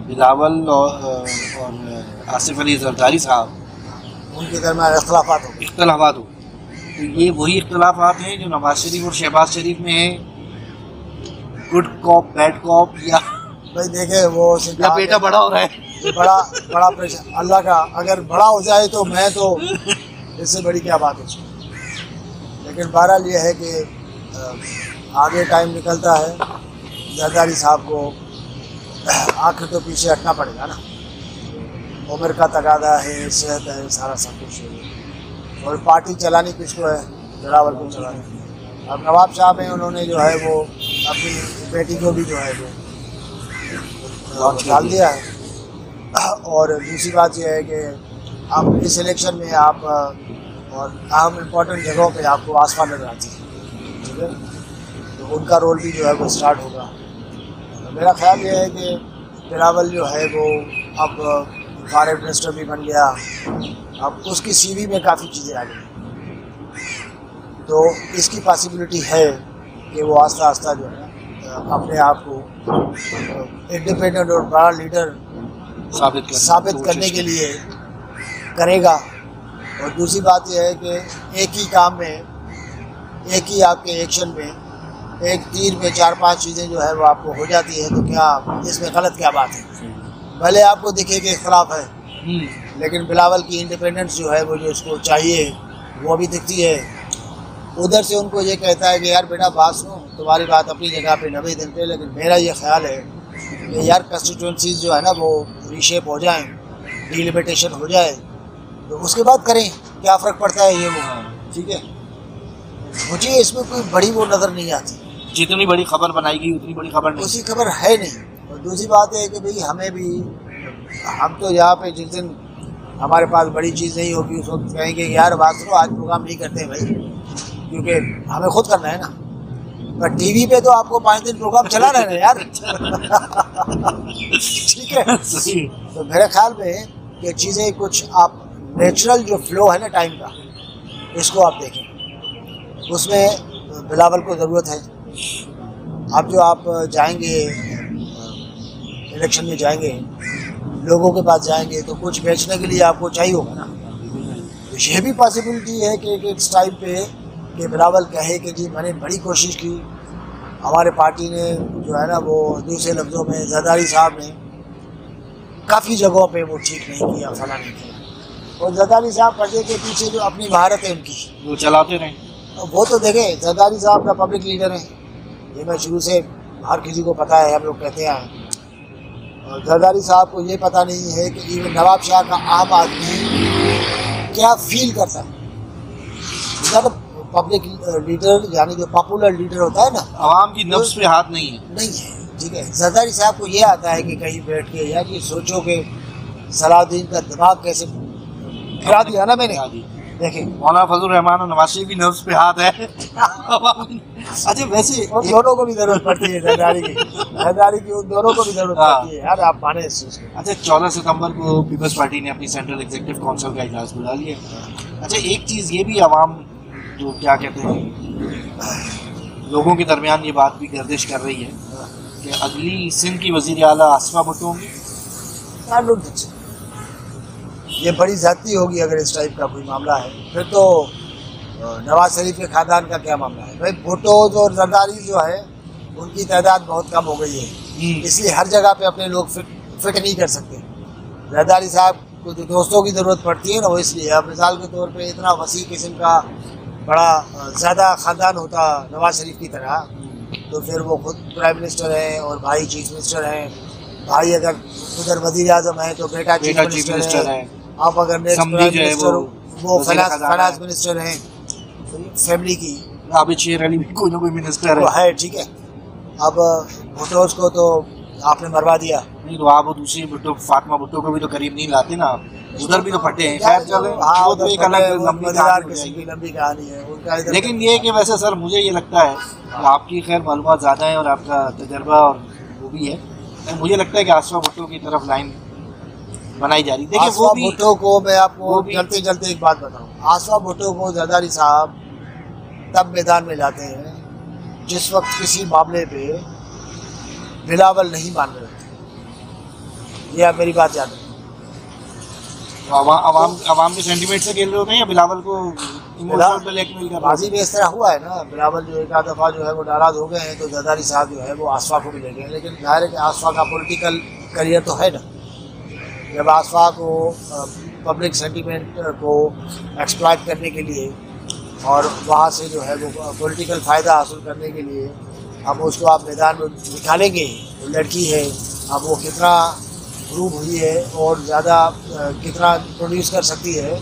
बिलावल और आसिफ अली जरदारी साहब, उनके दरमियान इख्तलाफात हो, तो ये वही इख्तलाफात हैं जो नवाज शरीफ और शहबाज शरीफ में है, गुड कॉप बैड कॉप, या भाई देखे वो बेटा बड़ा हो रहा है, बड़ा प्रेशर अल्लाह का, अगर बड़ा हो जाए तो मैं तो इससे बड़ी क्या बात है। लेकिन बहरहाल ये है कि आगे टाइम निकलता है, जरदारी साहब को आखिर तो पीछे हटना पड़ेगा ना, उम्र का तकादा है, सेहत है, सारा सब कुछ है, और पार्टी चलानी किसको है, बिलावल को चलानी। अब नवाब साहब हैं, उन्होंने जो है वो अपनी बेटी को भी जो है वो डाल दिया है। और दूसरी बात यह है कि आप इस इलेक्शन में आप और अहम इम्पोर्टेंट जगहों पे आपको आसमान नजर आती है, ठीक है, तो उनका रोल भी जो है वो स्टार्ट होगा। मेरा ख्याल ये है कि बिलावल जो है वो अब फॉरेन मिनिस्टर भी बन गया, अब उसकी सीवी में काफ़ी चीज़ें आ गई, तो इसकी पॉसिबिलिटी है कि वो आस्ता आस्ता जो है अपने आप को इंडिपेंडेंट और बड़ा लीडर साबित करने के लिए करेगा। और दूसरी बात यह है कि एक ही काम में, एक ही आपके एक्शन में, एक तीर में 4-5 चीज़ें जो है वो आपको हो जाती है, तो क्या इसमें गलत क्या बात है। भले आपको दिखे कि इख्तलाफ है, लेकिन बिलावल की इंडिपेंडेंस जो है वो जो उसको चाहिए वो भी दिखती है। उधर से उनको ये कहता है कि यार बेटा बात सुनो, तुम्हारी बात अपनी जगह पे 90 दिन पे, लेकिन मेरा ये ख्याल है कि यार कंस्टिट्यूंसीज जो है ना वो रीशेप हो जाएं, डिलिमिटेशन हो जाए, तो उसके बाद करें, क्या फ़र्क पड़ता है ये वो, ठीक है। मुझे इसमें कोई बड़ी वो नज़र नहीं आती, जितनी बड़ी खबर बनाई गई उतनी बड़ी खबर नहीं, उसी खबर है नहीं। और दूसरी बात है कि भाई हमें भी, हम तो यहाँ पे जिस दिन हमारे पास बड़ी चीज़ नहीं होगी उस वक्त कहेंगे यार बात करो, आज प्रोग्राम नहीं करते भाई, क्योंकि हमें खुद करना है ना। पर टीवी पे तो आपको 5 दिन प्रोग्राम चलाना है ना यार ठीक है। तो मेरे ख्याल में कि चीज़ें कुछ आप नेचुरल जो फ्लो है ना टाइम का, इसको आप देखें, उसमें बिलावल को ज़रूरत है। अब जो आप जाएंगे इलेक्शन में जाएंगे, लोगों के पास जाएंगे, तो कुछ बेचने के लिए आपको चाहिए होगा ना। तो ये भी पॉसिबिलिटी है कि इस टाइम पे कि बिलावल कहे कि जी मैंने बड़ी कोशिश की, हमारे पार्टी ने जो है ना वो, दूसरे लफ्ज़ों में जरदारी साहब ने काफ़ी जगहों पे वो ठीक नहीं किया, फला नहीं किया। और जरदारी साहब पर्दे के पीछे जो अपनी महारत है उनकी वो चलाते रहे, वो तो देखें, जरदारी साहब का पब्लिक लीडर है, ये मैं शुरू से हर किसी को पता है, हम लोग कहते हैं। और जरदारी साहब को ये पता नहीं है कि इवन नवाब शाह का आम आदमी क्या फील करता है। पब्लिक लीडर यानी जो पॉपुलर लीडर होता है ना, आवाम की नफ्स पे हाथ नहीं है, ठीक है। जरदारी साहब को ये आता है कि कहीं बैठ के यार ये सोचो कि सलाउद्दीन का दिमाग कैसे गिरा दिया ना मैंने। देखिए मौलाना फजल रहमान और नवाज शरीफ की नफ्स पे हाथ है अच्छा वैसे उन दोनों को भी जरूरत पड़ती है, जरदारी की उन दोनों को भी जरूरत पड़ती है यार, आप माने इस चीज़ को। अच्छा 14 सितंबर को पीपल्स पार्टी ने अपनी सेंट्रल एग्जीक्यूटिव काउंसिल का इजलास बुला लिया। अच्छा एक चीज़ ये भी आवाम जो क्या कहते हैं लोगों के दरमियान ये बात भी गर्दिश कर रही है कि अगली सिंध की वज़ीर आला आसिफा भुट्टो होंगी। ये बड़ी ज़्यादती होगी अगर इस टाइप का कोई मामला है, फिर तो नवाज शरीफ के ख़ानदान का क्या मामला है भाई। भुट्टो और जरदारी जो है उनकी तादाद बहुत कम हो गई है, इसलिए हर जगह पे अपने लोग फिट नहीं कर सकते। जरदारी साहब को जो दोस्तों की ज़रूरत पड़ती है ना, वो इसलिए, अब मिसाल के तौर पे इतना वसी किस्म का बड़ा ज़्यादा ख़ानदान होता नवाज शरीफ की तरह, तो फिर वो खुद प्राइम मिनिस्टर हैं और भाई चीफ मिनिस्टर हैं, भाई अगर उधर वज़ीर आज़म है तो बेटा चीफ मिनिस्टर है, आप अगर नेक्स्ट प्राइम मिनिस्टर वो फाइनेंस मिनिस्टर हैं, फैमिली की आबिद शेर अली भी कोई ना कोई मिनिस्टर है, ठीक है। अब भुट्टो को तो आपने मरवा दिया, नहीं तो आप दूसरी भुट्टो फातिमा भुट्टो को भी तो करीब नहीं लाते ना, उधर भी तो फटे हैं। खैर चले, हाँ तो एक अलग लंबी कहानी है उनका। लेकिन ये कि वैसे सर मुझे ये लगता है कि आपकी खैर मालूमात ज़्यादा है और आपका तजर्बा और वो भी है, मुझे लगता है कि आसिफा भुट्टो की तरफ लाइन बनाई जा रही। देखिए वो भी भुट्टो को मैं आपको चलते चलते एक बात बताऊँ, आसिफा भुट्टो को जरदारी साहब तब मैदान में लाते हैं जिस वक्त किसी मामले पे बिलावल नहीं मान रहे थे। ये आप मेरी बात याद रखें। तो अवाम के सेंटीमेंट से खेल रहे होते हैं या बिलावल को इमोशनल ब्लैकमेल कर रहे बाजी में इस तरह हुआ है ना, बिलावल जो एक आध दफ़ा जो है वो नाराज़ हो गए हैं, तो जरदारी साहब जो है वो आसफा को भी ले गए, लेकिन जाहिर है कि आसफा का पॉलिटिकल करियर तो है ना। जब आसफा को पब्लिक सेंटीमेंट को एक्सप्लॉइट करने के लिए और वहाँ से जो है वो पॉलिटिकल फ़ायदा हासिल करने के लिए अब उसको आप मैदान में निकालेंगे, तो लड़की है, अब वो कितना प्रूव हुई है और ज़्यादा कितना प्रोड्यूस कर सकती है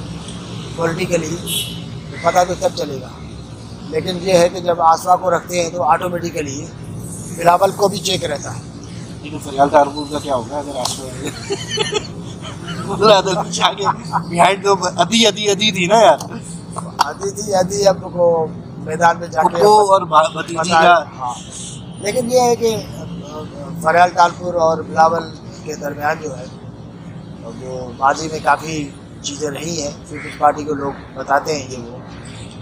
पॉलिटिकली, तो पता तो तब चलेगा। लेकिन ये है कि जब आसफा को रखते हैं तो ऑटोमेटिकली बिलावल को भी चेक रहता है। लेकिन फरियाल तारपुर का क्या होगा अगर आसफा कुछ आगे बिहाइंड तो अदी थी ना यार, अदी अब को मैदान में जाके और भतीजी का। हाँ, लेकिन ये है कि फरियाल तारपुर और बिलावल के दरमियान जो है वो माजी में काफ़ी चीज़ें रही हैं, पीपल्स पार्टी को लोग बताते हैं ये वो,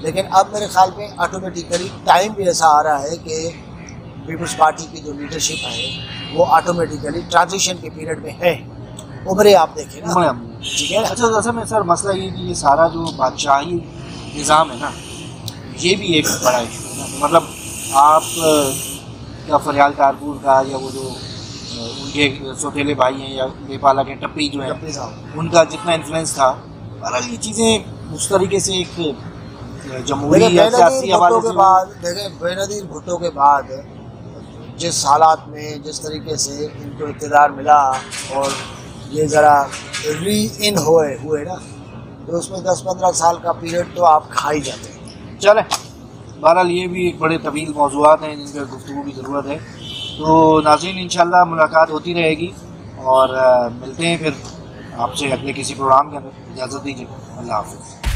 लेकिन अब मेरे ख्याल में ऑटोमेटिकली टाइम भी ऐसा आ रहा है कि पीपल्स पार्टी की जो लीडरशिप है वो ऑटोमेटिकली ट्रांजिशन के पीरियड में है। उम्रें आप देखें ना, ठीक है। अच्छा असल में सर मसला ये कि ये सारा जो बादशाही निज़ाम है ना, ये भी एक बड़ा इशू है ना। मतलब आप क्या फरियाल तारपुर का या वो जो उनके सौतेले भाई हैं या नेपाला के टप्पी जो है उनका जितना इन्फ्लुएंस था, बहरहाल ये चीज़ें उस तरीके से एक जमहूरी या सियासी हवाले से बाद देखें, बेनज़ीर भुट्टो के बाद जिस हालात में जिस तरीके से इनको इक़्तिदार मिला और ये ज़रा री इन हुए ना, तो उसमें 10-15 साल का पीरियड तो आप खा ही जाते हैं। चले बहरहाल ये भी एक बड़े तवील मौज़ूआत हैं जिन पर गुफ्तगू की ज़रूरत है। तो नाज़रीन इंशाल्लाह मुलाकात होती रहेगी और मिलते हैं फिर आपसे अगले किसी प्रोग्राम के अंदर। इजाज़त दीजिए, अल्लाह हाफ़िज़।